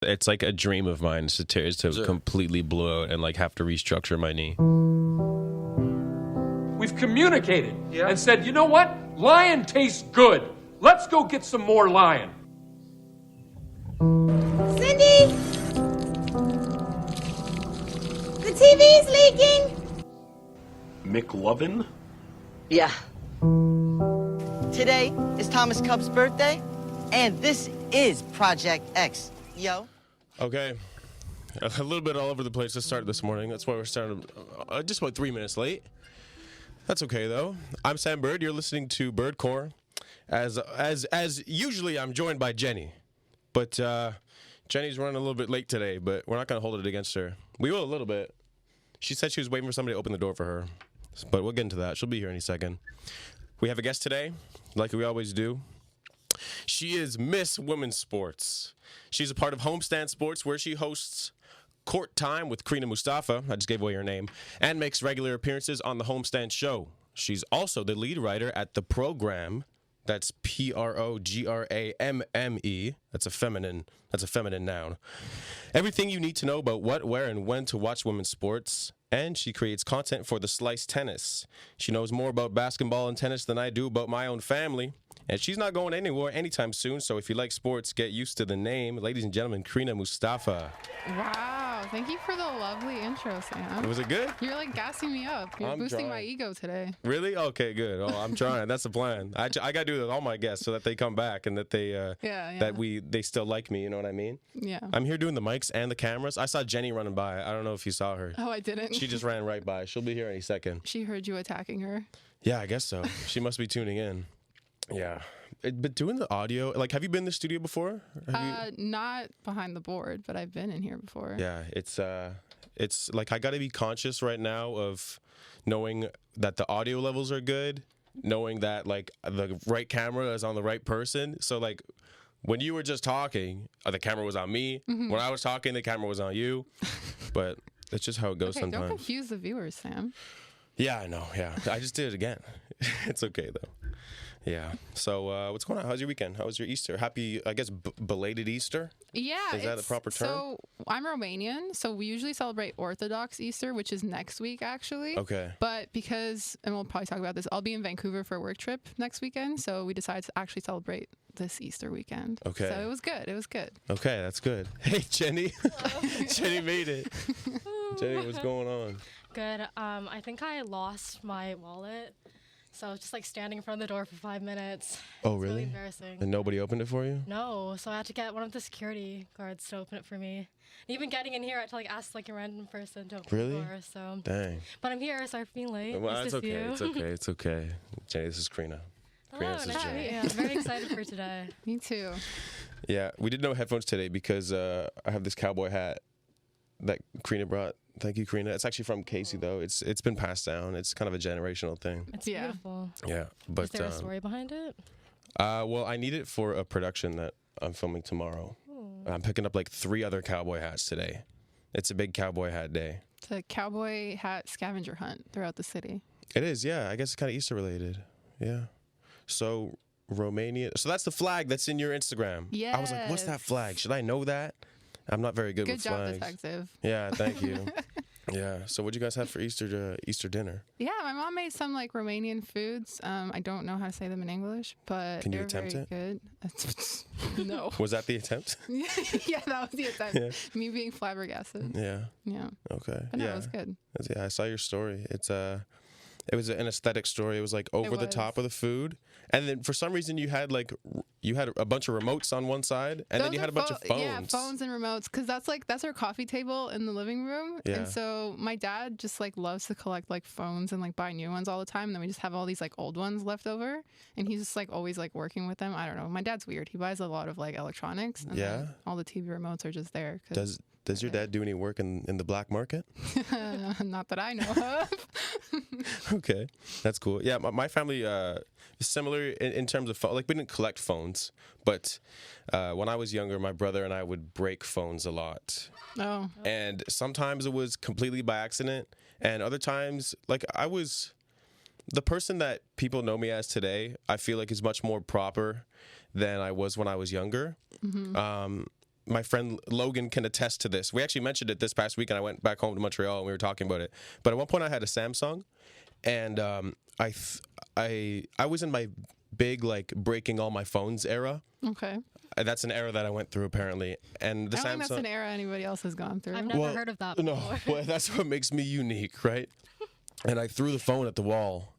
It's like a dream of mine to completely blow out and like have to restructure my knee. We've communicated and said, you know what? Lion tastes good. Let's go get some more lion. Cindy! The TV's leaking! McLovin? Yeah. Today is Thomas Cub's birthday, and this is Project X. Yo. Okay. A little bit all over the place to start this morning. That's why we're starting just about 3 minutes late. That's okay, though. I'm Sam Bird. You're listening to Birdcore. As usually, I'm joined by Jenny. But Jenny's running a little bit late today, but we're not going to hold it against her. We will a little bit. She said she was waiting for somebody to open the door for her. But we'll get into that. She'll be here any second. We have a guest today, like we always do. She is Miss Women's Sports. She's a part of Homestand Sports, where she hosts Court Time with Crina Mustafa, I just gave away her name, and makes regular appearances on the Homestand Show. She's also the lead writer at the program. That's PROGRAMME. That's a feminine noun. Everything you need to know about what, where, and when to watch women's sports. And she creates content for the Slice Tennis. She knows more about basketball and tennis than I do about my own family. And she's not going anywhere anytime soon, so if you like sports, get used to the name. Ladies and gentlemen, Crina Mustafa. Wow, thank you for the lovely intro, Sam. Was it good? You're like gassing me up. You're boosting my ego today. Really? Okay, good. Oh, I'm trying. That's the plan. I got to do that with all my guests so that they come back and that they they still like me, you know what I mean? Yeah. I'm here doing the mics and the cameras. I saw Jenny running by. I don't know if you saw her. Oh, I didn't. She just ran right by. She'll be here any second. She heard you attacking her. Yeah, I guess so. She must be tuning in. Yeah. But doing the audio, like, have you been in the studio before? Not behind the board, but I've been in here before. Yeah, it's like I got to be conscious right now of knowing that the audio levels are good, knowing that, like, the right camera is on the right person. So, like, when you were just talking, the camera was on me. Mm-hmm. When I was talking, the camera was on you. But it's just how it goes sometimes. Don't confuse the viewers, Sam. Yeah, I know. Yeah, I just did it again. It's okay, though. Yeah. So what's going on? How's your weekend? How was your Easter? Happy, I guess, belated Easter? Yeah. Is that a proper term? So I'm Romanian, so we usually celebrate Orthodox Easter, which is next week, actually. Okay. But because, and we'll probably talk about this, I'll be in Vancouver for a work trip next weekend, so we decided to actually celebrate this Easter weekend. Okay. So it was good. It was good. Okay, that's good. Hey, Jenny. Jenny made it. Jenny, what's going on? Good. I think I lost my wallet. So I was just like standing in front of the door for 5 minutes. Oh, it's really? Embarrassing. And nobody opened it for you? No. So I had to get one of the security guards to open it for me. And even getting in here, I had to like ask like a random person to open the door. So. Dang. But I'm here. Sorry for being late. Well, it's okay. It's okay. It's okay. Jenny, this is Crina. Hello, this is Jenny. Yeah, I'm very excited for today. Me too. Yeah, we did no headphones today because I have this cowboy hat that Crina brought. Thank you, Crina. It's actually from Casey, though. It's been passed down. It's kind of a generational thing. It's beautiful. Yeah, but is there a story behind it? Well, I need it for a production that I'm filming tomorrow. I'm picking up like 3 other cowboy hats today. It's a big cowboy hat day. It's a cowboy hat scavenger hunt throughout the city. It is, yeah. I guess it's kind of Easter related. Yeah. So Romania. So that's the flag that's in your Instagram. Yeah. I was like, what's that flag? Should I know that? I'm not very good with flags. Good job, detective. Yeah, thank you. Yeah. So what'd you guys have for Easter dinner? Yeah, my mom made some like Romanian foods. I don't know how to say them in English, but can you they're attempt very good. No. Was that the attempt? Yeah, that was the attempt. Yeah. Me being flabbergasted. Yeah. Yeah. Okay. But no, it was good. Yeah, I saw your story. It was an aesthetic story. It was like over the top of the food. And then for some reason you had a bunch of remotes on one side, and then you had a bunch of phones. Yeah, phones and remotes, because that's our coffee table in the living room. Yeah. And so my dad just like loves to collect like phones and like buy new ones all the time. And then we just have all these like old ones left over, and he's just like always like working with them. I don't know. My dad's weird. He buys a lot of like electronics. And then all the TV remotes are just there. Does your dad do any work in the black market? Not that I know of. Okay, that's cool. Yeah, my family is similar in terms of phone. Like, we didn't collect phones, but when I was younger, my brother and I would break phones a lot. Oh. And sometimes it was completely by accident, and other times, like, I was the person that people know me as today. I feel like is much more proper than I was when I was younger. Mm-hmm. my friend Logan can attest to this. We actually mentioned it this past week, and I went back home to Montreal and we were talking about it. But at one point, I had a Samsung, and I was in my big like breaking all my phones era. Okay. That's an era that I went through apparently, and the I don't Samsung. think that's an era anybody else has gone through. I've never heard of that before. No, well, that's what makes me unique, right? And I threw the phone at the wall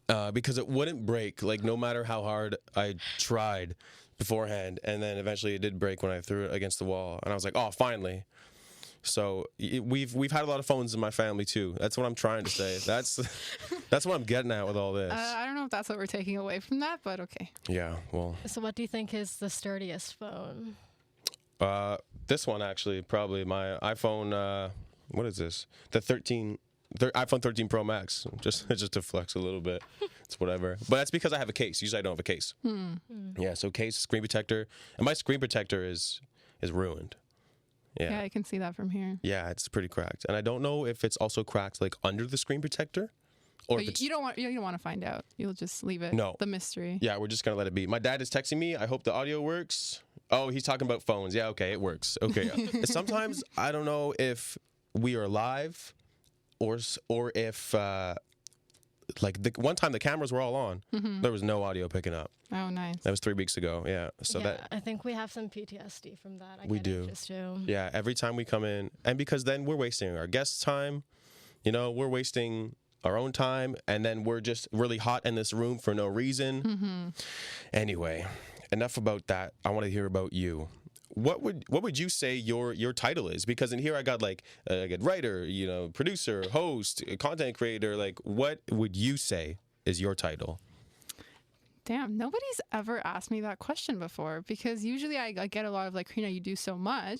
because it wouldn't break, like no matter how hard I tried beforehand, and then eventually it did break when I threw it against the wall, and I was like, oh, finally. So we've had a lot of phones in my family too. That's what I'm trying to say. That's what I'm getting at with all this. I don't know if that's what we're taking away from that, but okay. Yeah, well. So what do you think is the sturdiest phone? This one actually, probably my iPhone. What is this? The iPhone 13 Pro Max. Just to flex a little bit. It's whatever. But that's because I have a case. Usually I don't have a case. Yeah, so case, screen protector, and my screen protector is ruined. Yeah, I can see that from here. Yeah, it's pretty cracked, and I don't know if it's also cracked like under the screen protector, or if you don't want to find out. You'll just leave it. No. The mystery. Yeah, we're just gonna let it be. My dad is texting me. I hope the audio works. Oh, he's talking about phones. Yeah, okay, it works. Okay. Sometimes I don't know if we are live, or if like the one time the cameras were all on, there was no audio picking up. Oh, nice. That was 3 weeks ago. Yeah. So I think we have some PTSD from that. We do. Yeah. Every time we come in, and because then we're wasting our guests' time, we're wasting our own time, and then we're just really hot in this room for no reason. Anyway, enough about that. I want to hear about you. What would you say your title is? Because in here I got like a good writer, producer, host, content creator. Like, what would you say is your title? Damn, nobody's ever asked me that question before, because usually I get a lot of like, Crina, you do so much,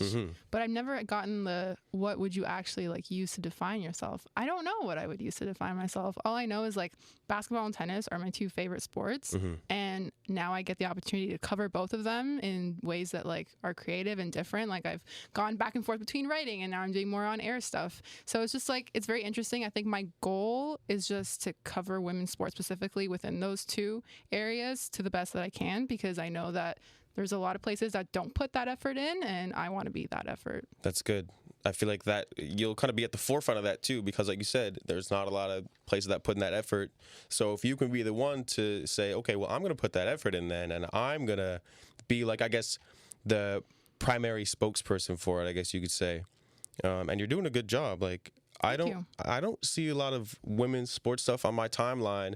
but I've never gotten the what would you actually like use to define yourself. I don't know what I would use to define myself. All I know is like basketball and tennis are my two favorite sports, and now I get the opportunity to cover both of them in ways that like are creative and different. Like I've gone back and forth between writing, and now I'm doing more on air stuff. So it's just like, it's very interesting. I think my goal is just to cover women's sports specifically within those two areas to the best that I can, because I know that there's a lot of places that don't put that effort in, and I want to be that effort. That's good. I feel like that you'll kind of be at the forefront of that too, because like you said, there's not a lot of places that put in that effort. So if you can be the one to say, okay, well, I'm going to put that effort in then, and I'm going to be like, I guess, the primary spokesperson for it, I guess you could say. And you're doing a good job. Like I don't see a lot of women's sports stuff on my timeline.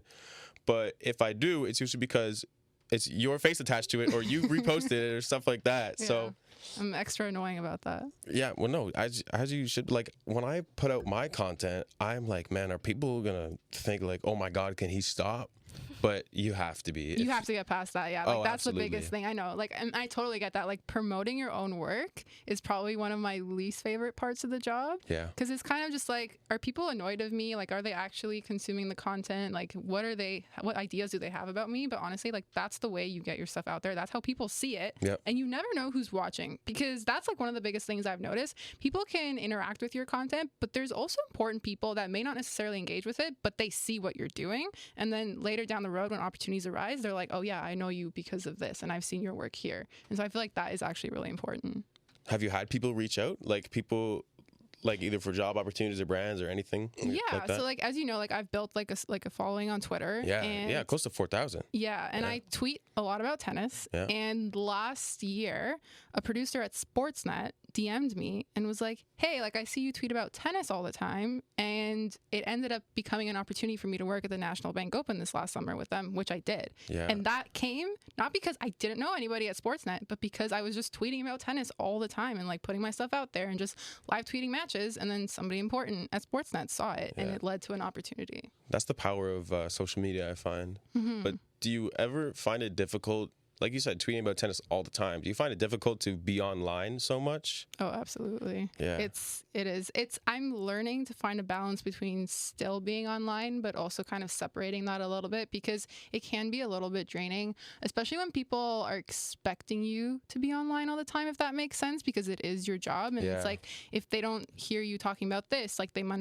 But if I do, it's usually because it's your face attached to it, or you reposted it, or stuff like that. Yeah. So I'm extra annoying about that. Yeah, well, no, as you should. Like when I put out my content, I'm like, man, are people gonna think like, oh my God, can he stop? But you have to be. You have to get past that, yeah. Like, that's absolutely. The biggest thing. I know. Like, and I totally get that. Like, promoting your own work is probably one of my least favorite parts of the job. Yeah. Because it's kind of just like, are people annoyed of me? Like, are they actually consuming the content? Like, what ideas do they have about me? But honestly, like, that's the way you get your stuff out there. That's how people see it. Yep. And you never know who's watching, because that's like one of the biggest things I've noticed. People can interact with your content, but there's also important people that may not necessarily engage with it, but they see what you're doing. And then later down the road, when opportunities arise, they're like, oh yeah, I know you because of this, and I've seen your work here. And so I feel like that is actually really important. Have you had people reach out, like people like either for job opportunities or brands or anything? Yeah, like that? So like, as you know, like I've built like a following on Twitter. Yeah, yeah, close to 4,000. Yeah, and I tweet a lot about tennis. Yeah. And last year, a producer at Sportsnet DM'd me and was like, hey, like I see you tweet about tennis all the time. And it ended up becoming an opportunity for me to work at the National Bank Open this last summer with them, which I did. Yeah. And that came not because I didn't know anybody at Sportsnet, but because I was just tweeting about tennis all the time and like putting my stuff out there and just live tweeting matches. And then somebody important at Sportsnet saw it, and it led to an opportunity. That's the power of social media, I find. Mm-hmm. But do you ever find it difficult, like you said, tweeting about tennis all the time, do you find it difficult to be online so much? Oh, absolutely. Yeah. It is. I'm learning to find a balance between still being online, but also kind of separating that a little bit, because it can be a little bit draining, especially when people are expecting you to be online all the time, if that makes sense, because it is your job. And it's like, if they don't hear you talking about this, like they might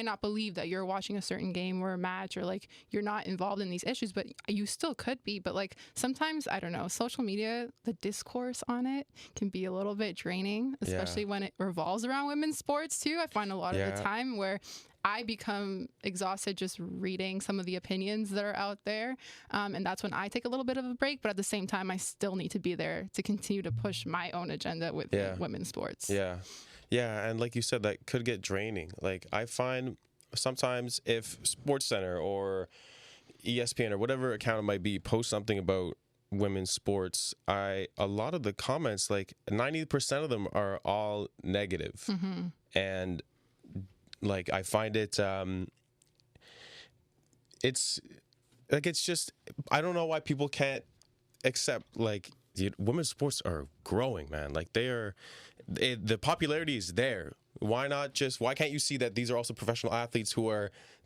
not believe that you're watching a certain game or a match, or like you're not involved in these issues, but you still could be. But like sometimes, I don't know, social media, the discourse on it can be a little bit draining, especially when it revolves around women's sports too. I find a lot of the time where I become exhausted just reading some of the opinions that are out there. And that's when I take a little bit of a break. But at the same time, I still need to be there to continue to push my own agenda with women's sports. Yeah. And like you said, that could get draining. Like, I find sometimes if SportsCenter or ESPN or whatever account it might be post something about women's sports, a lot of the comments, like 90% of them are all negative. And like, I find it's just, I don't know why people can't accept, like, women's sports are growing, man. Like, the popularity is there. Why can't you see that these are also professional athletes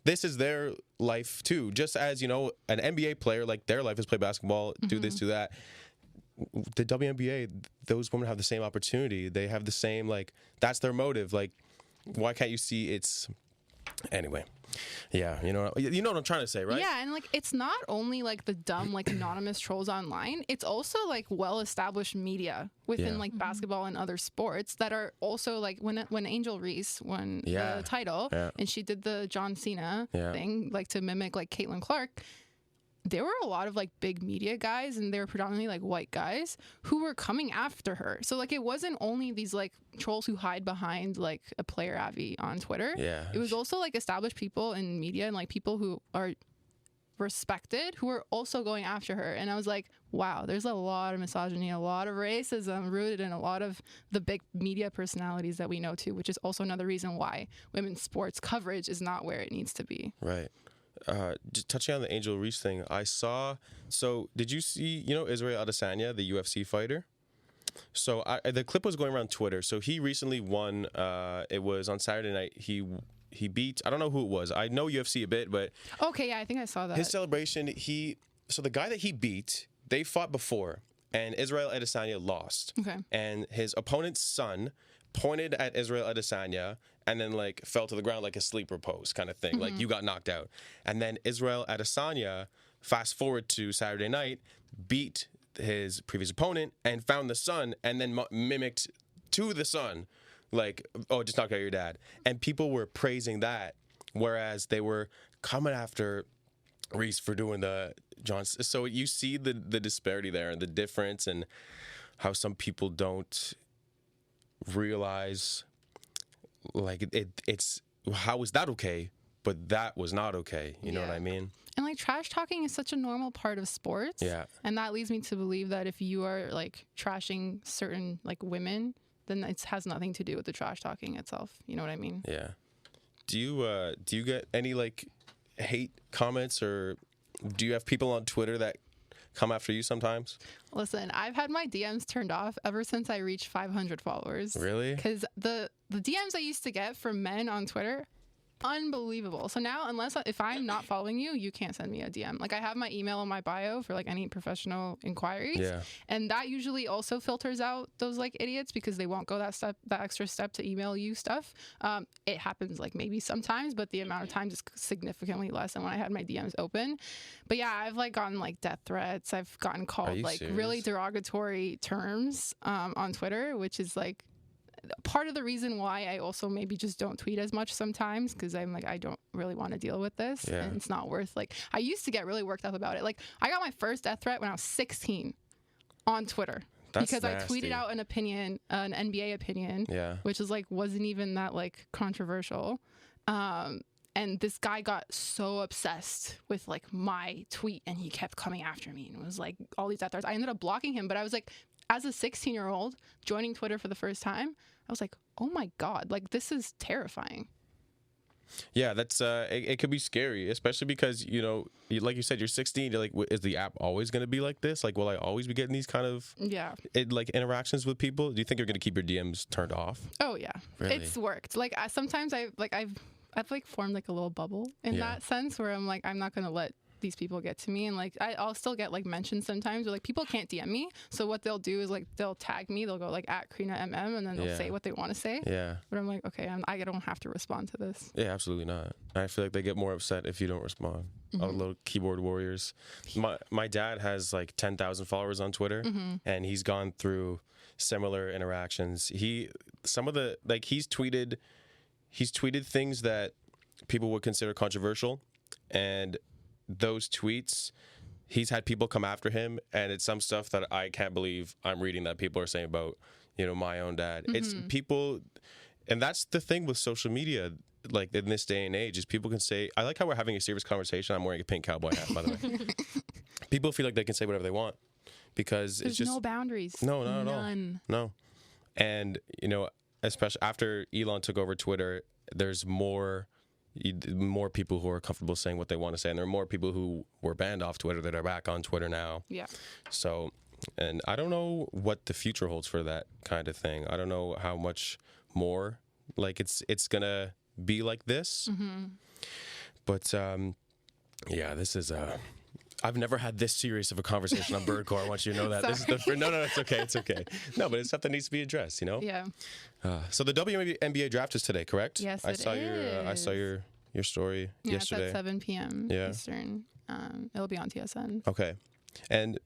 this is their life too? Just as, an NBA player, like, their life is play basketball, do this, do that. The WNBA, those women have the same opportunity. They have the same, like, that's their motive. Like, why can't you see it's... Anyway, you know what I'm trying to say, right? Yeah, and like, it's not only like the dumb, like, anonymous trolls online. It's also like well-established media within like basketball and other sports that are also like, when Angel Reese won the title and she did the John Cena thing, like, to mimic like Caitlin Clark. There were a lot of like big media guys, and they were predominantly like white guys who were coming after her. So like, it wasn't only these like trolls who hide behind like a player Abby on Twitter. Yeah. It was also like established people in media and like people who are respected who were also going after her. And I was like, wow, there's a lot of misogyny, a lot of racism rooted in a lot of the big media personalities that we know too, which is also another reason why women's sports coverage is not where it needs to be. Right. Just touching on the Angel Reese thing, did you see, Israel Adesanya, the UFC fighter? So the clip was going around Twitter. So he recently won, it was on Saturday night, he beat, I don't know who it was. I know UFC a bit, but... Okay, yeah, I think I saw that. His celebration, so the guy that he beat, they fought before, and Israel Adesanya lost. Okay. And his opponent's son pointed at Israel Adesanya and then like fell to the ground like a sleeper pose kind of thing. Like, you got knocked out. And then Israel Adesanya, fast forward to Saturday night, beat his previous opponent and found the son and then mimicked to the son, like, oh, just knock out your dad. And people were praising that, whereas they were coming after Reese for doing the Johnson. So you see the disparity there and the difference, and how some people don't realize, like, it's how is that okay, but that was not okay. You know what I mean? And like, trash talking is such a normal part of sports. Yeah. And that leads me to believe that if you are like trashing certain like women, then it has nothing to do with the trash talking itself. You know what I mean? Yeah. Do you get any like hate comments, or do you have people on Twitter that come after you sometimes? Listen, I've had my DMs turned off ever since I reached 500 followers. Really? Because the DMs I used to get from men on Twitter, unbelievable. So now, if I'm not following you, you can't send me a DM. Like, I have my email in my bio for like any professional inquiries. Yeah. And that usually also filters out those like idiots, because they won't go that extra step to email you stuff. It happens like maybe sometimes, but the amount of times is significantly less than when I had my DMs open. But yeah, I've like gotten like death threats. I've gotten called like really derogatory terms on Twitter, which is like part of the reason why I also maybe just don't tweet as much sometimes, because I'm like, I don't really want to deal with this. Yeah. And it's not worth, like, I used to get really worked up about it. Like, I got my first death threat when I was 16 on Twitter. That's because nasty. I tweeted out an opinion, an NBA opinion, which is like, wasn't even that like controversial. And this guy got so obsessed with like my tweet, and he kept coming after me, and it was like all these death threats. I ended up blocking him, but I was like, as a 16-year-old joining Twitter for the first time, I was like, oh my God, like, this is terrifying. Yeah, that's it could be scary, especially because, like you said, you're 16. You're like, is the app always going to be like this? Like, will I always be getting these kind of interactions with people? Do you think you're going to keep your DMs turned off? Oh yeah, really? It's worked. Like, sometimes I've formed like a little bubble in that sense, where I'm like, I'm not going to let these people get to me, and like I'll still get like mentioned sometimes, or like people can't DM me, so what they'll do is like they'll tag me, they'll go like at Crina MM, and then they'll say what they want to say. Yeah. But I'm like, okay, I don't have to respond to this. Yeah, absolutely not. I feel like they get more upset if you don't respond. All little keyboard warriors. My dad has like 10,000 followers on Twitter, and he's gone through similar interactions. He's tweeted things that people would consider controversial, and those tweets, he's had people come after him, and it's some stuff that I can't believe I'm reading that people are saying about, my own dad. It's people, and that's the thing with social media, like in this day and age, is people can say, I like how we're having a serious conversation. I'm wearing a pink cowboy hat, by the way. People feel like they can say whatever they want because there's it's just no boundaries. No, not at all. None. No. And, especially after Elon took over Twitter, there's more people who are comfortable saying what they want to say, and there are more people who were banned off Twitter that are back on Twitter now. Yeah. So, and I don't know what the future holds for that kind of thing. I don't know how much more like it's gonna be like this. But yeah, this is I've never had this serious of a conversation on Birdcore. I want you to know that. This is no, it's okay. It's okay. No, but it's stuff that needs to be addressed, Yeah. So the WNBA draft is today, correct? Yes, I saw your story yesterday. It's at 7 p.m. Yeah. Eastern. It'll be on TSN. Okay. And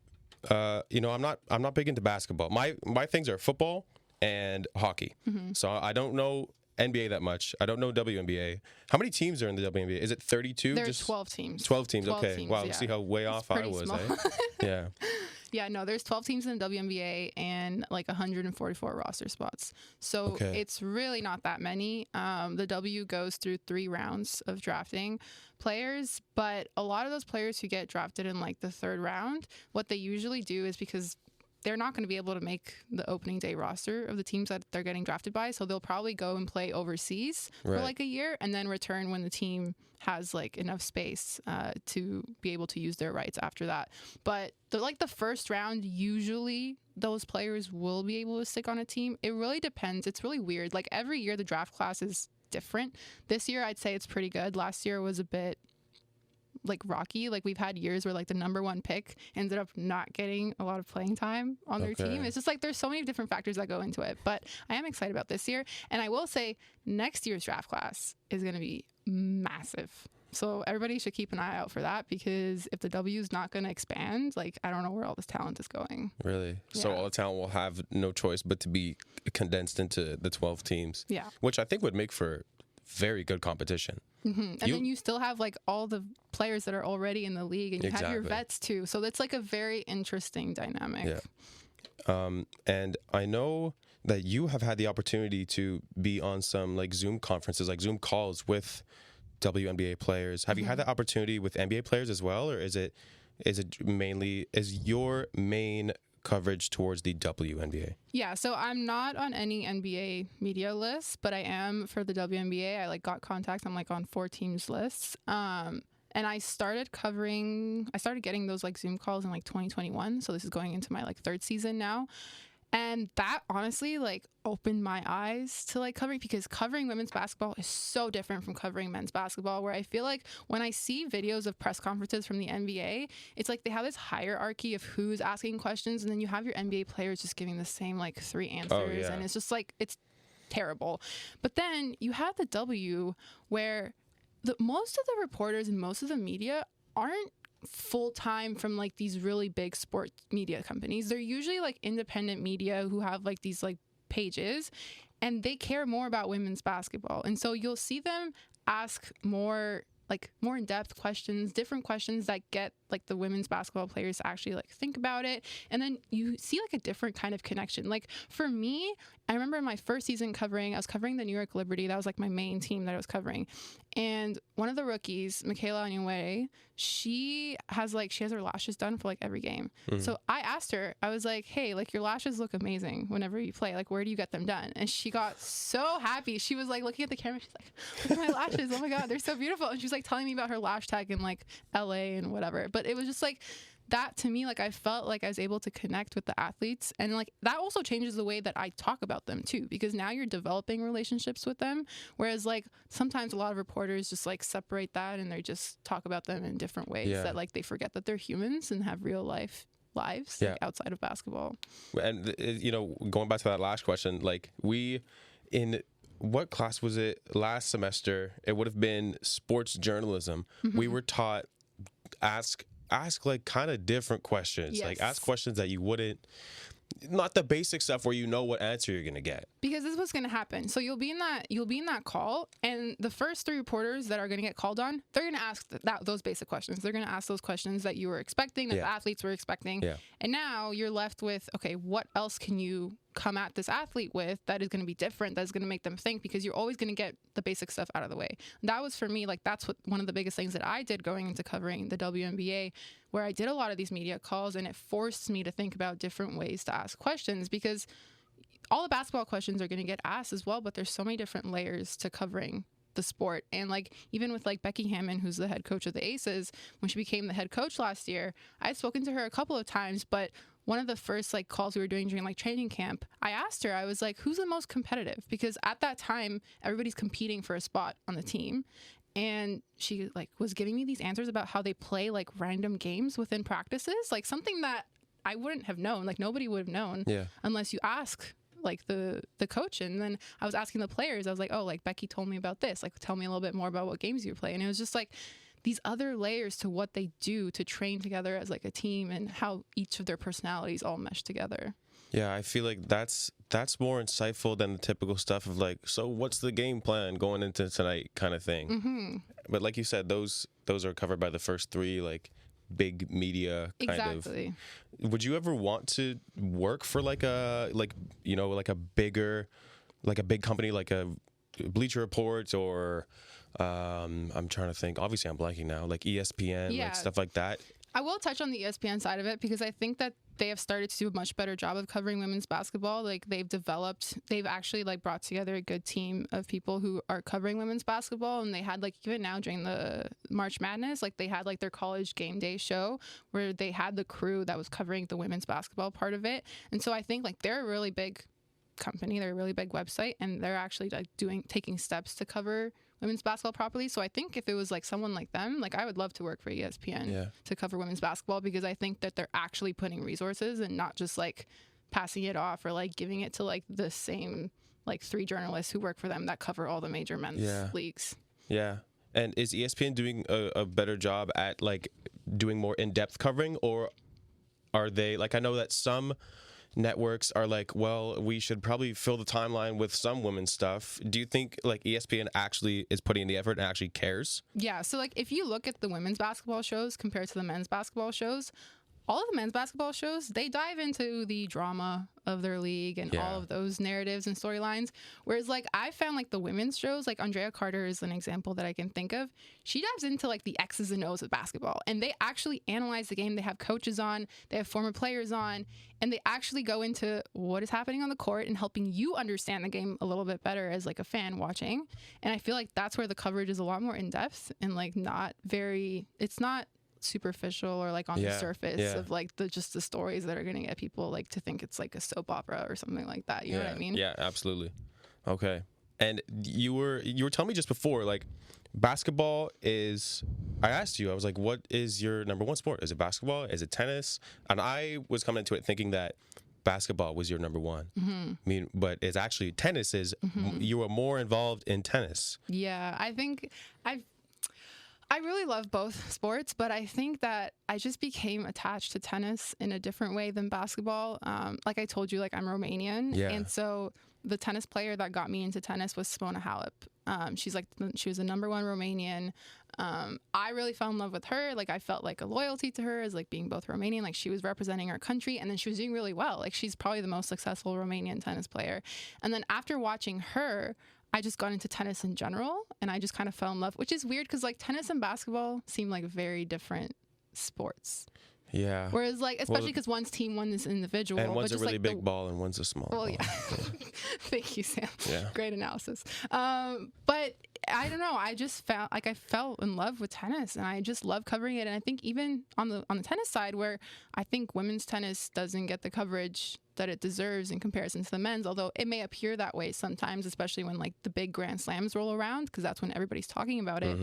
I'm not big into basketball. My things are football and hockey. So I don't know NBA that much. I don't know WNBA. How many teams are in the WNBA? Is it 32? There's 12 teams. 12 teams. 12 okay. teams, Wow. yeah. See how way off I was. small. Yeah. Yeah, no, there's 12 teams in the WNBA and like 144 roster spots. So it's really not that many. The W goes through 3 rounds of drafting players, but a lot of those players who get drafted in like the 3rd round, what they usually do is because they're not going to be able to make the opening day roster of the teams that they're getting drafted by. So they'll probably go and play overseas for like a year and then return when the team has like enough space to be able to use their rights after that. But the first round, usually those players will be able to stick on a team. It really depends. It's really weird. Like every year the draft class is different. This year I'd say it's pretty good. Last year was a bit like rocky. Like we've had years where like the number 1 pick ended up not getting a lot of playing time on their team. It's just like there's so many different factors that go into it, but I am excited about this year. And I will say next year's draft class is going to be massive. So everybody should keep an eye out for that, because if the W is not going to expand, like I don't know where all this talent is going. Really? Yeah. So all the talent will have no choice but to be condensed into the 12 teams. Yeah. Which I think would make for very good competition. And then you still have like all the players that are already in the league, and you have your vets too. So it's like a very interesting dynamic. Yeah. And I know that you have had the opportunity to be on some like Zoom conferences, like Zoom calls with WNBA players. Have you had that opportunity with NBA players as well, or is your main coverage towards the WNBA? Yeah, so I'm not on any NBA media lists, but I am for the WNBA. I like got contacts. I'm like on 4 teams lists. And I started getting those like Zoom calls in like 2021. So this is going into my like 3rd season now. And that honestly like opened my eyes to like covering, because covering women's basketball is so different from covering men's basketball, where I feel like when I see videos of press conferences from the NBA, it's like they have this hierarchy of who's asking questions, and then you have your NBA players just giving the same like 3 answers. And it's just like, it's terrible. But then you have the W, where most of the reporters and most of the media aren't full-time from like these really big sports media companies. They're usually like independent media who have like these like pages, and they care more about women's basketball. And so you'll see them ask more in-depth questions, different questions that get like the women's basketball players to actually like think about it. And then you see like a different kind of connection. Like for me, I remember in my first season I was covering the New York Liberty. That was like my main team that I was covering. And one of the rookies, Michaela Anyuwere, she has her lashes done for like every game. So I asked her, I was like, hey, like your lashes look amazing whenever you play. Like, where do you get them done? And she got so happy. She was like looking at the camera. She's like, look at my lashes. Oh my God, they're so beautiful. And she was like telling me about her lash tag in like LA and whatever. But it was just like, that to me, like I felt like I was able to connect with the athletes, and like that also changes the way that I talk about them too, because now you're developing relationships with them, whereas like sometimes a lot of reporters just like separate that and they just talk about them in different ways that like they forget that they're humans and have real lives like, outside of basketball. And you know, going back to that last question, like we in what class was it last semester? It would have been sports journalism. We were taught ask like kind of different questions. Like ask questions that you wouldn't, not the basic stuff where you know what answer you're gonna get. Because this is what's gonna happen. So you'll be in that call, and the first 3 reporters that are gonna get called on, they're gonna ask those basic questions. They're gonna ask those questions that you were expecting, that the athletes were expecting. And now you're left with, okay, what else can you come at this athlete with that is going to be different, that's going to make them think, because you're always going to get the basic stuff out of the way. That was for me, like that's one of the biggest things that I did going into covering the WNBA, where I did a lot of these media calls, and it forced me to think about different ways to ask questions, because all the basketball questions are going to get asked as well, but there's so many different layers to covering the sport. And like even with like Becky Hammon, who's the head coach of the Aces, when she became the head coach last year, I had spoken to her a couple of times, but one of the first like calls we were doing during like training camp, I asked her, I was like, who's the most competitive? Because at that time, everybody's competing for a spot on the team. And she like was giving me these answers about how they play like random games within practices, like something that I wouldn't have known, like nobody would have known unless you ask like the coach. And then I was asking the players, I was like, oh, like Becky told me about this, like tell me a little bit more about what games you play. And it was just like these other layers to what they do to train together as like a team, and how each of their personalities all mesh together. Yeah, I feel like that's more insightful than the typical stuff of like, so what's the game plan going into tonight kind of thing. But like you said, those are covered by the first 3 like big media kind of. Would you ever want to work for like a big company like a Bleacher Report or I'm trying to think, obviously I'm blanking now, like ESPN, like stuff like that? I will touch on the ESPN side of it, because I think that they have started to do a much better job of covering women's basketball. Like they've actually like brought together a good team of people who are covering women's basketball. And they had like, even now during the March Madness, like they had like their college game day show where they had the crew that was covering the women's basketball part of it. And so I think like they're a really big company, they're a really big website, and they're actually like taking steps to cover women's basketball properly. So I think if it was like someone like them, like I would love to work for ESPN to cover women's basketball, because I think that they're actually putting resources and not just like passing it off or like giving it to like the same like 3 journalists who work for them that cover all the major men's leagues. Yeah. And is ESPN doing a better job at like doing more in-depth covering, or are they like, I know that some networks are like, well, we should probably fill the timeline with some women's stuff. Do you think like ESPN actually is putting in the effort and actually cares? Yeah, so like if you look at the women's basketball shows compared to the men's basketball shows, all of the men's basketball shows, they dive into the drama of their league and all of those narratives and storylines. Whereas like I found like the women's shows, like Andrea Carter is an example that I can think of. She dives into like the X's and O's of basketball, and they actually analyze the game. They have coaches on, they have former players on, and they actually go into what is happening on the court and helping you understand the game a little bit better as like a fan watching. And I feel like that's where the coverage is a lot more in depth and like it's not superficial or like on the surface of like just the stories that are going to get people like to think it's like a soap opera or something like that. You know what I mean? Yeah, absolutely. Okay. And you were telling me just before, like basketball is, I asked you, I was like, what is your number 1 sport? Is it basketball? Is it tennis? And I was coming into it thinking that basketball was your number 1. I mean, but it's actually tennis is, you were more involved in tennis. Yeah, I think I really love both sports, but I think that I just became attached to tennis in a different way than basketball. Like I told you, like I'm Romanian. And so the tennis player that got me into tennis was Simona Halep. She was the number 1 Romanian. I really fell in love with her. Like I felt like a loyalty to her as like being both Romanian, like she was representing our country, and then she was doing really well. Like she's probably the most successful Romanian tennis player. And then after watching her, I just got into tennis in general, and I just kind of fell in love, which is weird because like tennis and basketball seem like very different sports. Yeah. Whereas, like, especially because one's team, one is individual. And one's but a just, really like, big ball and one's a small ball. Yeah. Thank you, Sam. Yeah. Great analysis. But I don't know. I just felt like I fell in love with tennis, and I just love covering it. And I think even on the tennis side, where I think women's tennis doesn't get the coverage that it deserves in comparison to the men's, although it may appear that way sometimes, especially when like the big Grand Slams roll around, because that's when everybody's talking about it.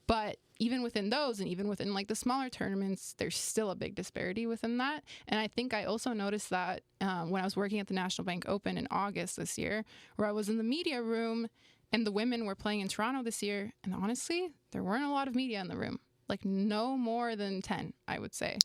But even within those, and even within like the smaller tournaments, there's still a big disparity within that. And I think I also noticed that when I was working at the National Bank Open in August this year, where I was in the media room and the women were playing in Toronto this year. And honestly, there weren't a lot of media in the room, like no more than 10, I would say.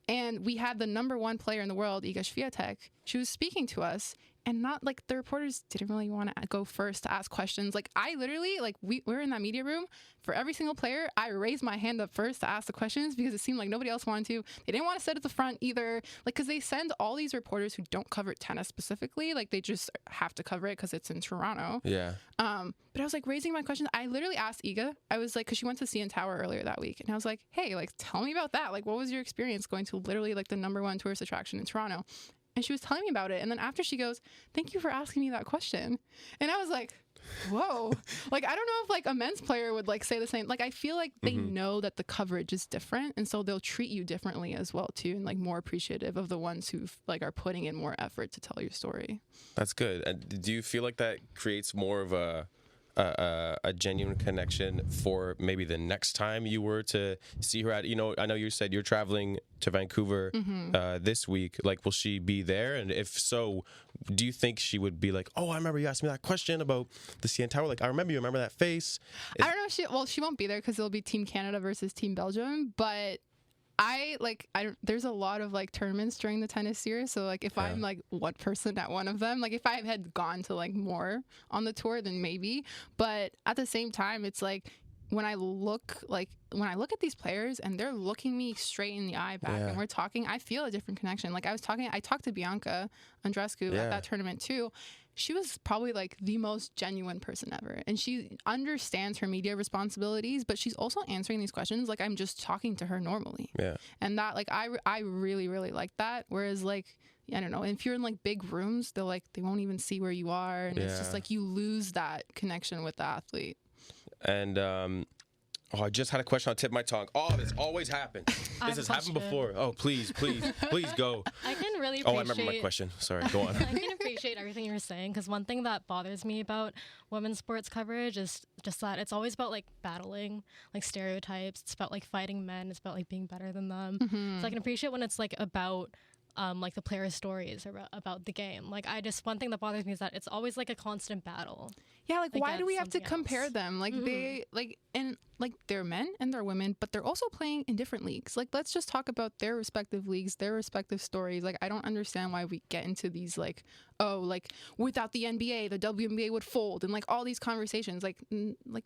And we had the number one player in the world, Iga Swiatek. She was speaking to us, and not like the reporters didn't really want to go first to ask questions. Like I literally, like we were in that media room for every single player. I raised my hand up first to ask the questions because it seemed like nobody else wanted to. They didn't want to sit at the front either. Like, cause they send all these reporters who don't cover tennis specifically. Like they just have to cover it cause it's in Toronto. Yeah. But I was like raising my questions. I literally asked Iga, I was like, cause she went to CN Tower earlier that week. And I was like, hey, like tell me about that. Like what was your experience going to literally like the number one tourist attraction in Toronto? And she was telling me about it. And then after she goes, thank you for asking me that question. And I was like, whoa. Like, I don't know if like a men's player would like say the same. Like, I feel like they know that the coverage is different. And so they'll treat you differently as well, too. And like more appreciative of the ones who like are putting in more effort to tell your story. That's good. And do you feel like that creates more of a genuine connection for maybe the next time you were to see her at, you know, I know you said you're traveling to Vancouver this week. Like, will she be there? And if so, do you think she would be like, oh, I remember you asked me that question about the CN Tower. Like, I remember that face. I don't know. She won't be there because it'll be Team Canada versus Team Belgium. But there's a lot of like tournaments during the tennis year. So like if I'm like one person at one of them, like if I had gone to like more on the tour, then maybe. But at the same time, it's like when I look at these players and they're looking me straight in the eye back and we're talking, I feel a different connection. Like I talked to Bianca Andreescu at that tournament too. She was probably like the most genuine person ever. And she understands her media responsibilities, but she's also answering these questions like I'm just talking to her normally. Yeah. And that like I really, really like that. Whereas like, I don't know, if you're in like big rooms, they won't even see where you are. And it's just like you lose that connection with the athlete. And I just had a question on tip of my tongue. Oh, this always happens. This has happened before. Oh, please go. I can really appreciate... Oh, I remember my question. Sorry, go on. I can appreciate everything you were saying, because one thing that bothers me about women's sports coverage is just that it's always about, like, battling, like, stereotypes. It's about, like, fighting men. It's about, like, being better than them. So I can appreciate when it's, like, about... like the player stories about the game. Like one thing that bothers me is that it's always like a constant battle. Yeah, like why do we have to compare them? Like they're men and they're women, but they're also playing in different leagues. Like let's just talk about their respective leagues, their respective stories. Like I don't understand why we get into these like, oh, like without the NBA, the WNBA would fold, and like all these conversations. Like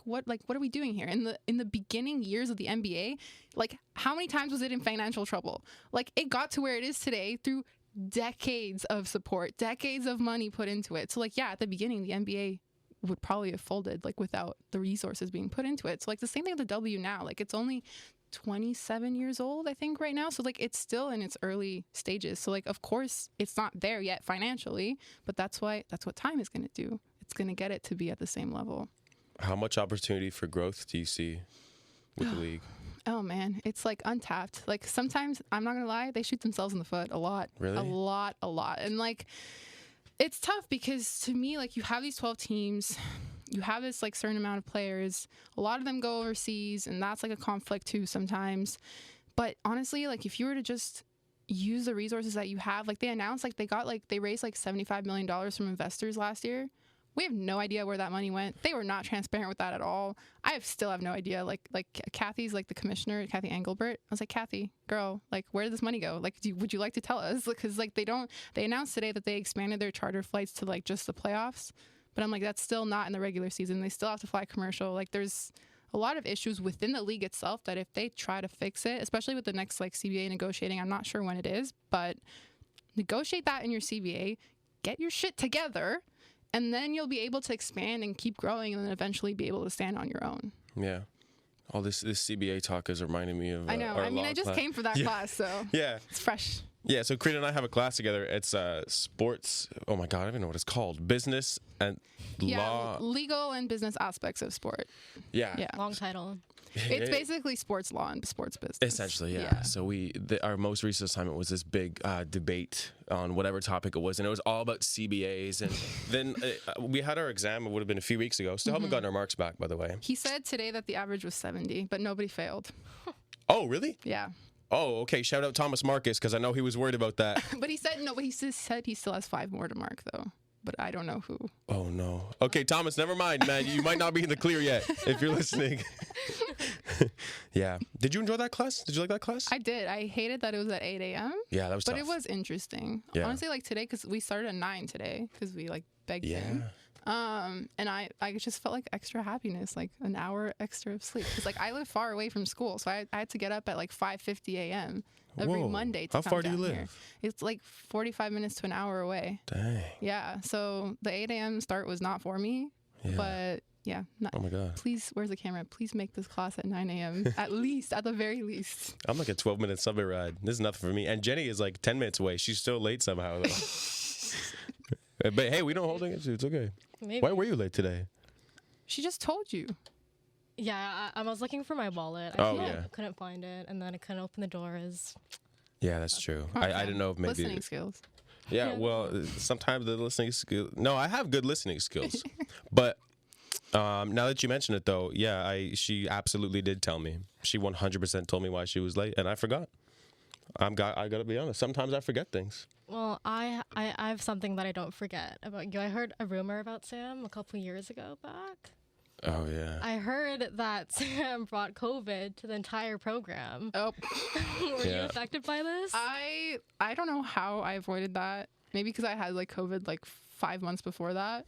what are we doing here? In the beginning years of the NBA, like how many times was it in financial trouble? Like it got to where it is today through decades of support, decades of money put into it. So like yeah, at the beginning the NBA would probably have folded like without the resources being put into it. So like the same thing with the W now. Like it's only 27 years old, I think, right now. So like it's still in its early stages. So like of course it's not there yet financially, but that's what time is going to do. It's going to get it to be at the same level. How much opportunity for growth do you see with the league? Oh man, it's like untapped. Like sometimes, I'm not gonna lie, they shoot themselves in the foot a lot. Really? A lot. And like it's tough because to me, like you have these 12 teams, you have this like certain amount of players, a lot of them go overseas, and that's like a conflict too sometimes. But honestly, like if you were to just use the resources that you have, like they announced like they raised like $75 million from investors last year. We have no idea where that money went. They were not transparent with that at all. Still have no idea. Like Kathy's like the commissioner, Kathy Engelbert. I was like, Kathy, girl, like where did this money go? Like, would you like to tell us? Because like they announced today that they expanded their charter flights to like just the playoffs. But I'm like, that's still not in the regular season. They still have to fly commercial. Like there's a lot of issues within the league itself that if they try to fix it, especially with the next like CBA negotiating, I'm not sure when it is, but negotiate that in your CBA, get your shit together. And then you'll be able to expand and keep growing and then eventually be able to stand on your own. Yeah. All this CBA talk is reminding me of. I know. Our I mean, law I just class. came for that class, so Yeah. it's fresh. Yeah, so Crina and I have a class together. It's sports. Oh my God, I don't even know what it's called. Business and law. Legal and business aspects of sport. Yeah. Yeah. Long title. It's basically sports law and sports business. Essentially, yeah. So our most recent assignment was this big debate on whatever topic it was, and it was all about CBAs. And then we had our exam. It would have been a few weeks ago. Still haven't gotten our marks back, by the way. He said today that the average was 70, but nobody failed. Oh, really? Yeah. Oh, okay. Shout out Thomas Marcus, because I know he was worried about that. But he said no. But he said he still has 5 more to mark though. But I don't know who. Oh no. Okay, Thomas, never mind, man. You might not be in the clear yet if you're listening. Yeah. Did you enjoy that class? Did you like that class? I did. I hated that it was at 8 a.m. Yeah, that was tough. But it was interesting. Yeah. Honestly, like today, because we started at 9 today, because we like begged him. And I just felt like extra happiness, like an hour extra of sleep. Because like I live far away from school, so I had to get up at like 5:50 a.m. every Whoa. Monday to How come far do you down live? here. It's like 45 minutes to an hour away. Dang. Yeah. So the 8 a.m. start was not for me. Yeah. But yeah. Oh my God. Please, where's the camera? Please make this class at 9 a.m. at least, at the very least. I'm like a 12-minute subway ride. This is nothing for me. And Jenny is like 10 minutes away. She's still late somehow, though. But hey, we don't hold it. It's okay. Maybe. Why were you late today? She just told you. Yeah, I was looking for my wallet. I couldn't find it, and then I couldn't open the doors. Yeah, that's true. I didn't know if maybe. Listening skills. Yeah, well, sometimes the listening skills. No, I have good listening skills. But now that you mention it, though, yeah, she absolutely did tell me. She 100% told me why she was late, and I forgot. I gotta be honest. Sometimes I forget things. Well, I have something that I don't forget about you. I heard a rumor about Sam a couple years ago back. Oh yeah. I heard that Sam brought COVID to the entire program. Oh. Were you affected by this? I don't know how I avoided that. Maybe because I had like COVID like 5 months before that.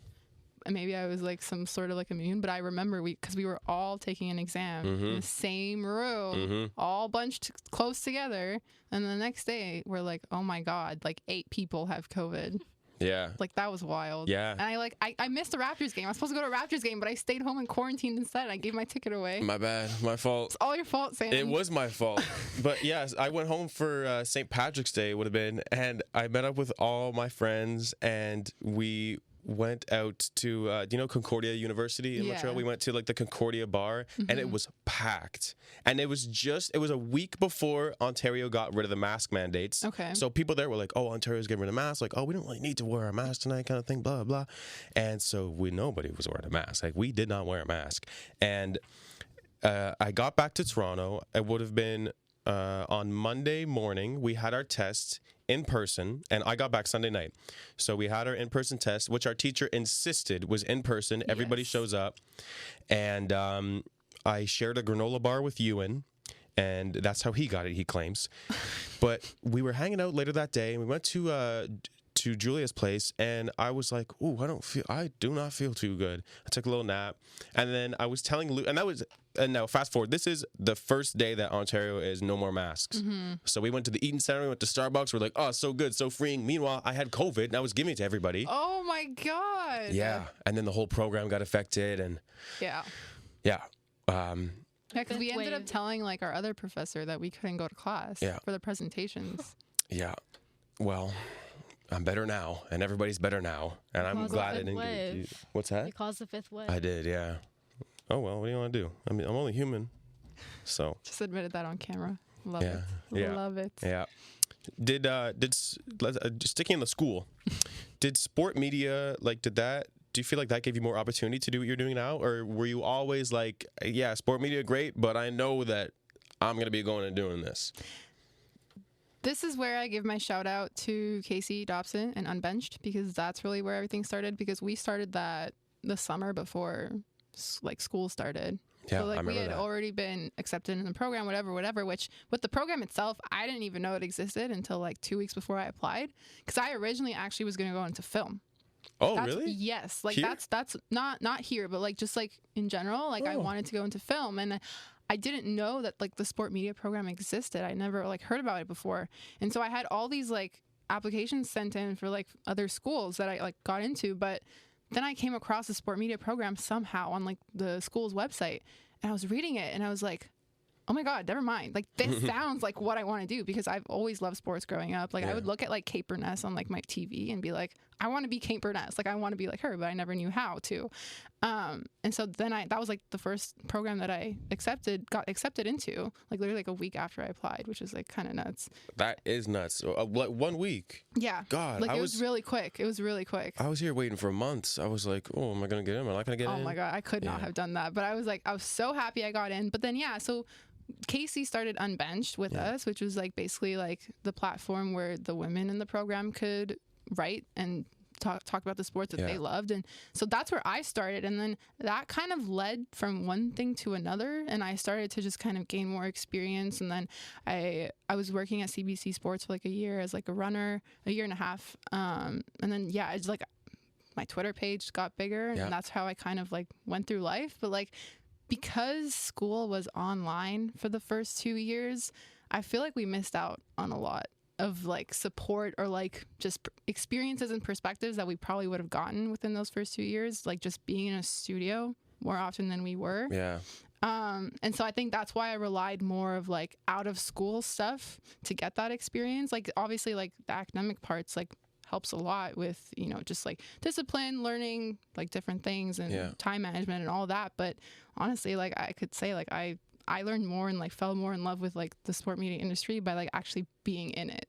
And maybe I was like some sort of like immune, but I remember because we were all taking an exam in the same room, all bunched close together. And the next day we're like, oh my God, like 8 people have COVID. Yeah. Like that was wild. Yeah. And I missed the Raptors game. I was supposed to go to a Raptors game, but I stayed home and quarantined instead. I gave my ticket away. My bad. My fault. It's all your fault, Sam. It was my fault. But yes, I went home for St. Patrick's Day, would have been, and I met up with all my friends, and we went out to do you know Concordia University in Montreal? We went to like the Concordia bar, and it was packed. And it was a week before Ontario got rid of the mask mandates. Okay. So people there were like, oh, Ontario's getting rid of masks, like, oh, we don't really need to wear a mask tonight, kind of thing, blah blah. And so nobody was wearing a mask. Like we did not wear a mask. And I got back to Toronto. It would have been on Monday morning. We had our test in person, and I got back Sunday night. So we had our in-person test, which our teacher insisted was in person. Everybody shows up. And I shared a granola bar with Ewan, and that's how he got it, he claims. But we were hanging out later that day, and we went to Julia's place, and I was like, ooh, I do not feel too good. I took a little nap, and then I was telling Luke, and now fast forward, this is the first day that Ontario is no more masks. So we went to the Eaton Center, we went to Starbucks, we're like, oh, so good, so freeing. Meanwhile, I had COVID, and I was giving it to everybody. Oh my God. Yeah, and then the whole program got affected, and Yeah. Because we ended up telling like our other professor that we couldn't go to class for the presentations. Yeah. Well, I'm better now, and everybody's better now, and I'm glad I didn't get it. What's that? You caused the 5th wave. I did, yeah. Oh well, what do you want to do? I mean, I'm only human, so. Just admitted that on camera. Love it. Yeah. Love it. Yeah. Did sticking in the school? Did sport media do you feel like that gave you more opportunity to do what you're doing now, or were you always like, yeah, sport media great, but I know that I'm gonna be going and doing this? This is where I give my shout out to Casey Dobson and Unbenched, because that's really where everything started, because we started that the summer before like school started. Yeah, so like I remember we had already been accepted in the program, whatever, which with the program itself, I didn't even know it existed until like 2 weeks before I applied, because I originally actually was going to go into film. Oh, really? Yes. Like here? that's not here, but like just like in general, like I wanted to go into film, and I didn't know that like the sport media program existed. I never like heard about it before. And so I had all these like applications sent in for like other schools that I like got into, but then I came across the sport media program somehow on like the school's website, and I was reading it and I was like, oh my God, never mind. Like, this sounds like what I want to do, because I've always loved sports growing up. Like, I would look at like Kate Burness on like my TV and be like, I want to be Kate Burness. Like, I want to be like her, but I never knew how to. And so then that was like the first program that I got accepted into, like literally like a week after I applied, which is like kind of nuts. That is nuts. Like 1 week. Yeah. God. Like, it was really quick. It was really quick. I was here waiting for months. I was like, oh, am I going to get in? Am I not going to get in? Oh my God. I could not have done that. But I was so happy I got in. But then, so Casey started Unbenched with us, which was like basically like the platform where the women in the program could write and talk about the sports that they loved. And so that's where I started. And then that kind of led from one thing to another. And I started to just kind of gain more experience. And then I was working at CBC Sports for like a year as like a runner, a year and a half. And then, it's like my Twitter page got bigger, and that's how I kind of like went through life. But like, because school was online for the first 2 years, I feel like we missed out on a lot of like support or like just experiences and perspectives that we probably would have gotten within those first 2 years, like just being in a studio more often than we were. Yeah. And so I think that's why I relied more of like out of school stuff to get that experience. Like, obviously, like the academic parts like helps a lot with, just like discipline, learning like different things and time management and all that. But honestly, like I could say like I learned more and like fell more in love with like the sport media industry by like actually being in it.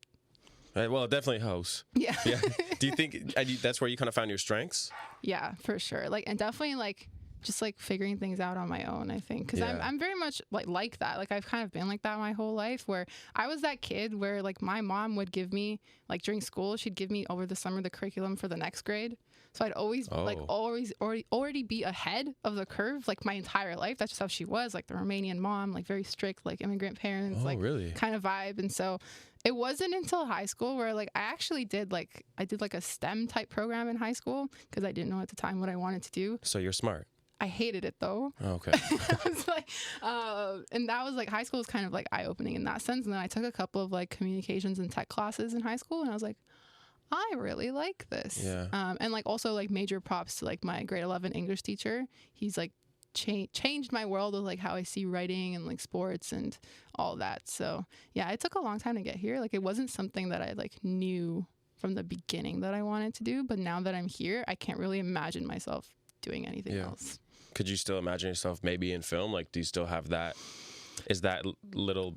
Right, well, it definitely helps. Yeah. Yeah. Do you think that's where you kind of found your strengths? Yeah, for sure. Like, and definitely like just like figuring things out on my own, I think, because I'm very much like that. Like, I've kind of been like that my whole life, where I was that kid where like my mom would give me, like during school, she'd give me over the summer the curriculum for the next grade. So I'd always already be ahead of the curve like my entire life. That's just how she was, like the Romanian mom, like very strict, like immigrant parents, really? Kind of vibe. And so it wasn't until high school where like I actually did like a STEM type program in high school, because I didn't know at the time what I wanted to do. So you're smart. I hated it though. Okay. I was like, and that was like, high school was kind of like eye opening in that sense. And then I took a couple of like communications and tech classes in high school, and I was like, I really like this. Yeah. And like also like major props to like my grade 11 English teacher. He's like changed my world of like how I see writing and like sports and all that. So yeah, it took a long time to get here. Like, it wasn't something that I like knew from the beginning that I wanted to do, but now that I'm here, I can't really imagine myself doing anything else. Could you still imagine yourself maybe in film? Like, do you still have that? Is that little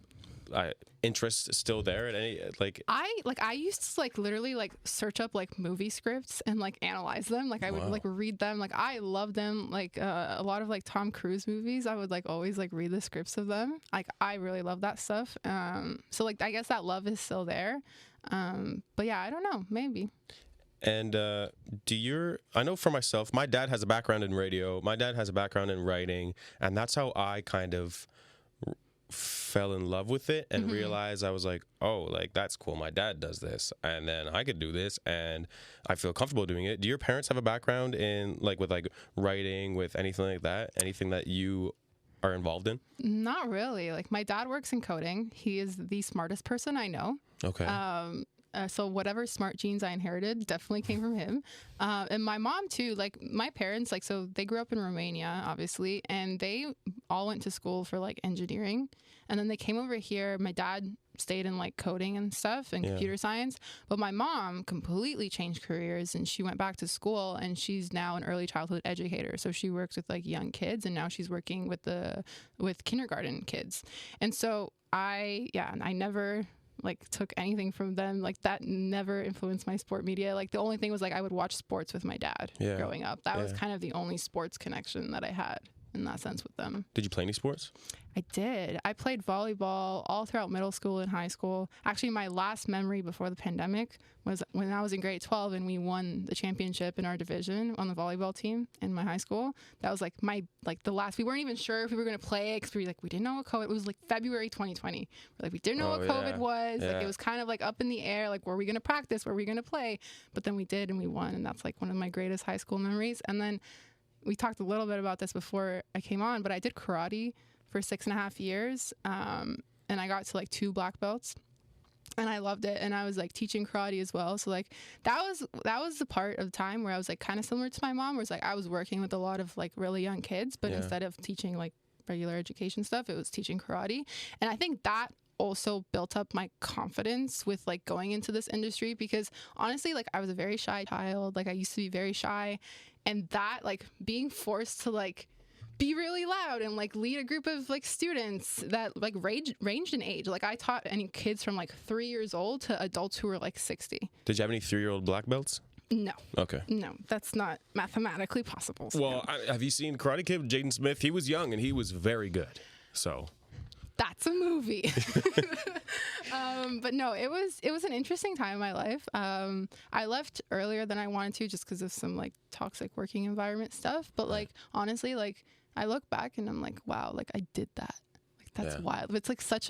interest still there at any like? I used to like literally like search up like movie scripts and like analyze them. Like, I would like read them. Like, I love them. Like a lot of like Tom Cruise movies, I would like always like read the scripts of them. Like, I really love that stuff. So like I guess that love is still there. But yeah, I don't know, maybe. And I know for myself, my dad has a background in radio, my dad has a background in writing, and that's how I kind of fell in love with it and realized, I was like, oh, like, that's cool, my dad does this, and then I could do this, and I feel comfortable doing it. Do your parents have a background in like with like writing, with anything like that, anything that you are involved in? Not really. Like, my dad works in coding. He is the smartest person I know. Okay. So whatever smart genes I inherited definitely came from him. And my mom too, like my parents, like, so they grew up in Romania, obviously, and they all went to school for like engineering. And then they came over here. My dad stayed in like coding and stuff and computer science. But my mom completely changed careers, and she went back to school, and she's now an early childhood educator. So she works with like young kids, and now she's working with kindergarten kids. And so I never like took anything from them. Like, that never influenced my sport media. Like, the only thing was like I would watch sports with my dad growing up. That was kind of the only sports connection that I had in that sense with them. Did you play any sports? I did. I played volleyball all throughout middle school and high school. Actually, my last memory before the pandemic was when I was in grade 12 and we won the championship in our division on the volleyball team in my high school. That was like the last. We weren't even sure if we were going to play because we didn't know what COVID. It was like February 2020. We didn't know what COVID was. Yeah. Like, it was kind of like up in the air. Like, were we going to practice? Were we going to play? But then we did, and we won, and that's like one of my greatest high school memories. And then we talked a little bit about this before I came on, but I did karate for 6.5 years. And I got to like 2 black belts, and I loved it. And I was like teaching karate as well. So like that was the part of the time where I was like kind of similar to my mom, where it's like I was working with a lot of like really young kids, but instead of teaching like regular education stuff. It was teaching karate. And I think that also built up my confidence with like going into this industry, because honestly, like I was a very shy child. Like I used to be very shy, and that like being forced to like be really loud and like lead a group of like students that like ranged in age. Like I taught any kids from like 3 years old to adults who were like 60. Did you have any 3-year-old black belts? No. Okay. No, that's not mathematically possible. So Well, have you seen Karate Kid with Jaden Smith? He was young and he was very good. So that's a movie. But no, it was an interesting time in my life. I left earlier than I wanted to just because of some like toxic working environment stuff. But like honestly, like I look back and I'm like, wow, like I did that. Like that's wild. It's like such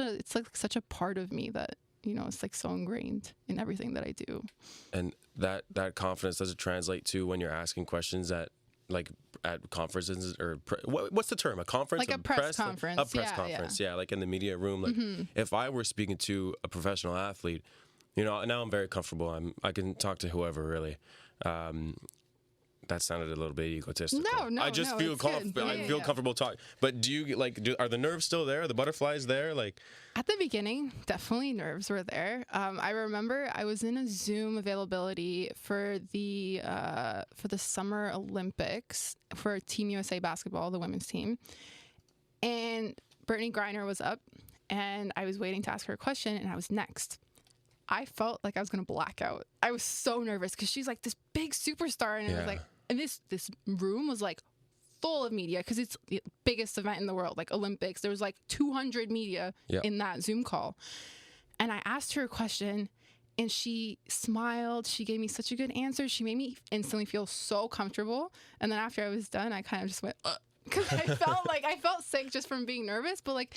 a part of me that, you know, it's like so ingrained in everything that I do. And that confidence, does it translate to when you're asking questions at conferences or what's the term? A conference? Like a press conference. A press conference, yeah, like in the media room. Like if I were speaking to a professional athlete, you know, now I'm very comfortable. I can talk to whoever really. That sounded a little bit egotistical. No, I just feel confident. I feel comfortable talking. But do you are the nerves still there? Are the butterflies there? Like at the beginning, definitely nerves were there. I remember I was in a Zoom availability for the Summer Olympics for Team USA basketball, the women's team, and Brittany Griner was up, and I was waiting to ask her a question, and I was next. I felt like I was gonna black out. I was so nervous because she's like this big superstar, and it was like, and this room was like full of media because it's the biggest event in the world, like Olympics. There was like 200 media in that Zoom call, and I asked her a question, and she smiled. She gave me such a good answer. She made me instantly feel so comfortable. And then after I was done, I kind of just went because I felt sick just from being nervous, but like.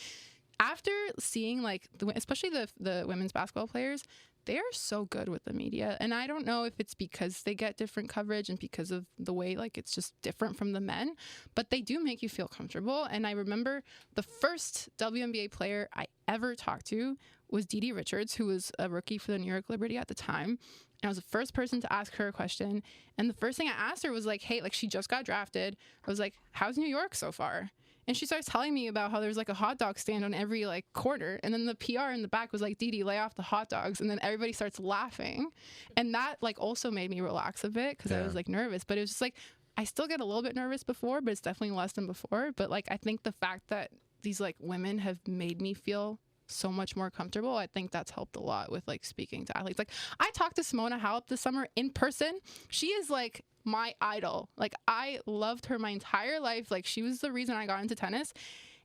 After seeing like especially the women's basketball players, they are so good with the media, and I don't know if it's because they get different coverage and because of the way like it's just different from the men, but they do make you feel comfortable. And I remember the first WNBA player I ever talked to was Dee Richards, who was a rookie for the New York Liberty at the time. And I was the first person to ask her a question, and the first thing I asked her was like, hey, like she just got drafted. I was like, how's New York so far? And she starts telling me about how there's like a hot dog stand on every like corner. And then the PR in the back was like, Dee, lay off the hot dogs. And then everybody starts laughing. And that like also made me relax a bit because I was like nervous. But it was just like, I still get a little bit nervous before, but it's definitely less than before. But like, I think the fact that these like women have made me feel so much more comfortable, I think that's helped a lot with like speaking to athletes. Like I talked to Simona Halep this summer in person. She is like my idol. Like I loved her my entire life. Like she was the reason I got into tennis,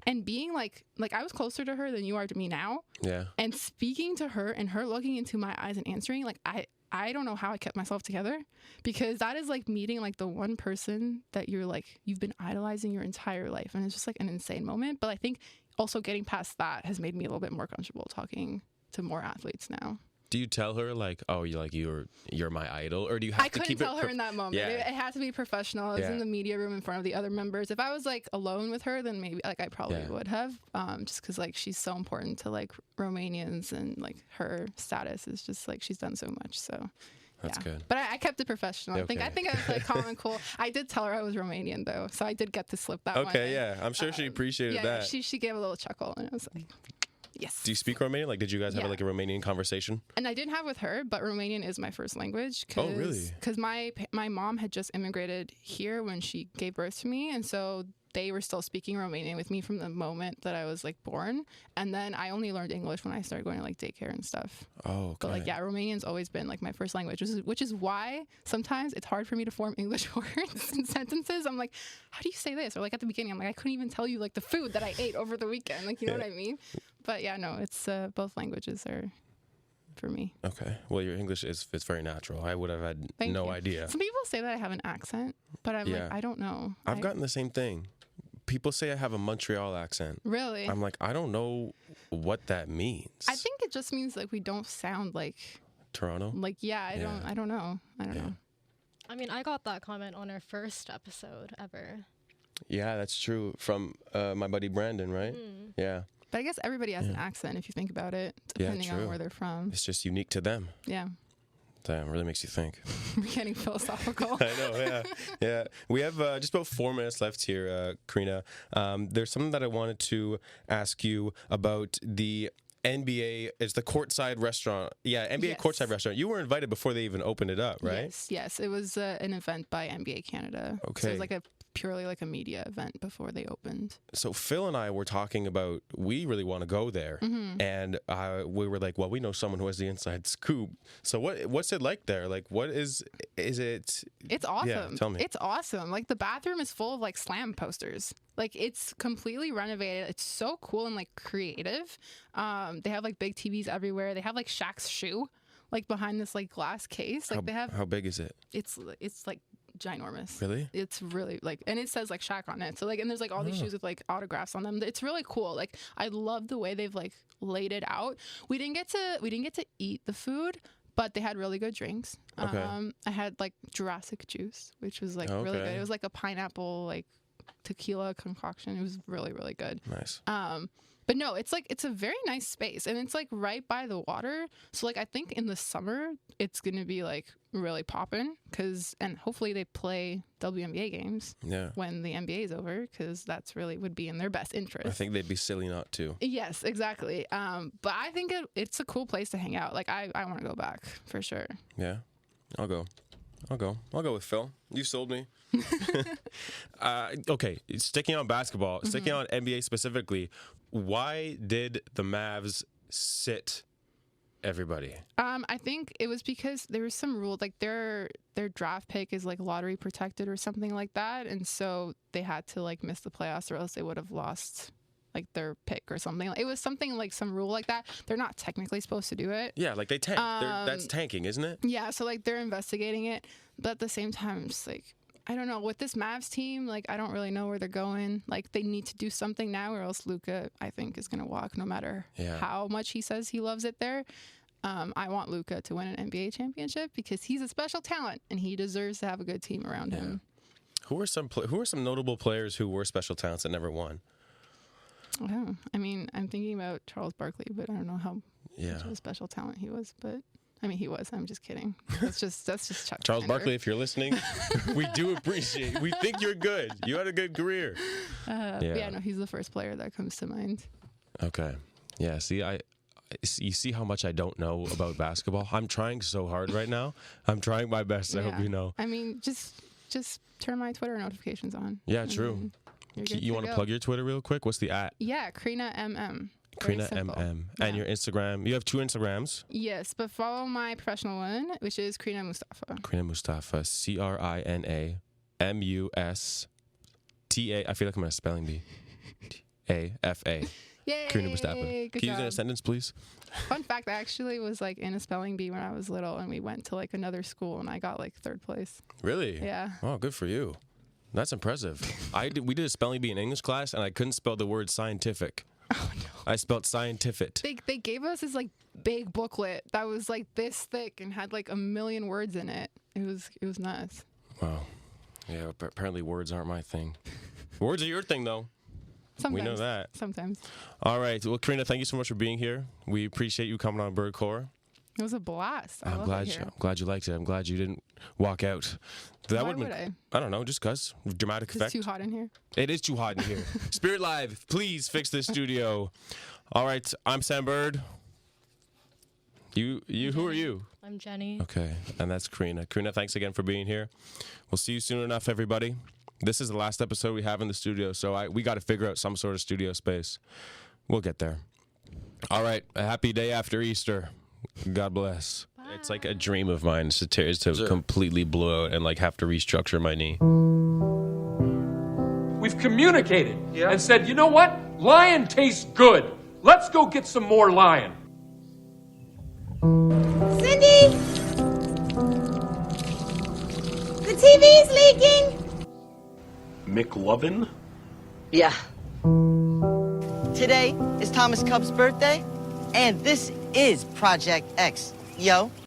and being like I was closer to her than you are to me now. Yeah. And speaking to her and her looking into my eyes and answering, like I don't know how I kept myself together, because that is like meeting like the one person that you've been idolizing your entire life, and it's just like an insane moment. But I think also getting past that has made me a little bit more comfortable talking to more athletes now. Do you tell her like, oh, you're my idol, or do you have to keep it? I couldn't tell her in that moment. Yeah. It had to be professional. I was in the media room in front of the other members. If I was like alone with her, then maybe like I probably would have, just because like she's so important to like Romanians, and like her status is just like she's done so much. So that's good. But I kept it professional. Okay. I think I was like calm and cool. I did tell her I was Romanian though, so I did get to slip that one. Okay, yeah, I'm sure she appreciated that. She gave a little chuckle, and I was like. Yes. Do you speak Romanian? Like, did you guys have like a Romanian conversation? And I didn't have with her, but Romanian is my first language. Oh, really? Because my mom had just immigrated here when she gave birth to me, and so they were still speaking Romanian with me from the moment that I was like born. And then I only learned English when I started going to like daycare and stuff. Oh, okay. But like, yeah, Romanian's always been like my first language, which is why sometimes it's hard for me to form English words and sentences. I'm like, how do you say this? Or like at the beginning, I'm like, I couldn't even tell you like the food that I ate over the weekend. Like, you know what I mean? But yeah, no, it's both languages are for me. Okay. Well, your English is very natural. I would have had no idea. Some people say that I have an accent, but I'm like, I don't know. I've gotten the same thing. People say I have a Montreal accent. Really? I'm like, I don't know what that means. I think it just means like we don't sound like Toronto. Like, I don't know. I don't know. I mean, I got that comment on our first episode ever. Yeah, that's true. From my buddy Brandon, right? Mm. Yeah. But I guess everybody has an accent if you think about it, depending on where they're from. It's just unique to them. Yeah. Damn, really makes you think. We're getting philosophical. I know, yeah. We have just about 4 minutes left here, Crina. There's something that I wanted to ask you about the NBA. It's the courtside restaurant. Yeah, NBA Yes. courtside restaurant. You were invited before they even opened it up, right? Yes. It was an event by NBA Canada. So Okay. it was like a purely like a media event before they opened. So Phil and I were talking about we really want to go there, and we were like, well, we know someone who has the inside scoop. So what's it like there? Like, what is it? It's awesome. Yeah, tell me. It's awesome. Like the bathroom is full of like slam posters. Like it's completely renovated. It's so cool and like creative. They have like big TVs everywhere. They have like Shaq's shoe like behind this like glass case. Like they have. How big is it? It's like ginormous. Really? It's really like, and it says like Shaq on it. So like, and there's like all these shoes with like autographs on them. It's really cool. Like I love the way they've like laid it out. We didn't get to eat the food, but they had really good drinks. Okay. I had like Jurassic juice, which was like really good. It was like a pineapple like tequila concoction. It was really, really good. Nice. But no, it's like it's a very nice space, and it's like right by the water. So like I think in the summer it's gonna be like really popping and hopefully they play WNBA games Yeah. when the NBA is over, because that's really would be in their best interest. I think they'd be silly not to. Yes, exactly. But I think it's a cool place to hang out. Like I want to go back for sure. Yeah, I'll go with Phil. You sold me. Okay, sticking on basketball, sticking on NBA specifically, why did the Mavs sit everybody? I think it was because there was some rule, like their draft pick is like lottery protected or something like that, and so they had to like miss the playoffs or else they would have lost like their pick or something. It was something like some rule like that. They're not technically supposed to do it. Yeah, like they tank. That's tanking, isn't it? Yeah, so like they're investigating it, but at the same time, it's like I don't know, with this Mavs team, like I don't really know where they're going. Like they need to do something now, or else Luka, I think, is gonna walk no matter how much he says he loves it there. I want Luka to win an NBA championship because he's a special talent and he deserves to have a good team around him. Who are some notable players who were special talents that never won? Oh, I mean, I'm thinking about Charles Barkley, but I don't know how much of a special talent he was. But I mean, he was. I'm just kidding. That's just Chuck. Charles Fender. Barkley, if you're listening, we do appreciate. We think you're good. You had a good career. Yeah, no, he's the first player that comes to mind. Okay. Yeah. See, you see how much I don't know about basketball. I'm trying so hard right now. I'm trying my best. I hope you know. I mean, just turn my Twitter notifications on. Yeah, true. You want to plug your Twitter real quick? What's the @ Yeah, Crina MM. Crina MM. And your Instagram. You have 2 Instagrams. Yes, but follow my professional one, which is Crina Mustafa. Crina Mustafa. CrinaMusta. I feel like I'm a spelling bee. AFA. Yay! Crina Mustafa. Good Can you use it in a job. sentence, please? Fun fact, I actually was like in a spelling bee when I was little, and we went to like another school, and I got like 3rd place. Really? Yeah. Oh, good for you. That's impressive. We did a spelling bee in English class, and I couldn't spell the word scientific. Oh no. I spelled scientific. They gave us this like big booklet that was like this thick and had like a million words in it. It was nuts. Wow. Yeah, but apparently words aren't my thing. Words are your thing, though. Sometimes. We know that. Sometimes. All right. Well, Crina, thank you so much for being here. We appreciate you coming on Birdcore. It was a blast. I I'm love it here. glad you liked it. I'm glad you didn't walk out. That Why would've would I? I don't know, just cause dramatic It's effect. too hot in here. It is too hot in here. Spirit Live, please fix this studio. All right, I'm Sam Bird. You who are you? I'm Jenny. Okay, and that's Crina. Crina, thanks again for being here. We'll see you soon enough, everybody. This is the last episode we have in the studio, so we got to figure out some sort of studio space. We'll get there. All right, a happy day after Easter. God bless. Bye. It's like a dream of mine to completely blow out and like have to restructure my knee. We've communicated and said, you know what? Lion tastes good. Let's go get some more lion. Cindy! The TV's leaking! McLovin? Yeah. Today is Thomas Cub's birthday, and this is Project X. Yo.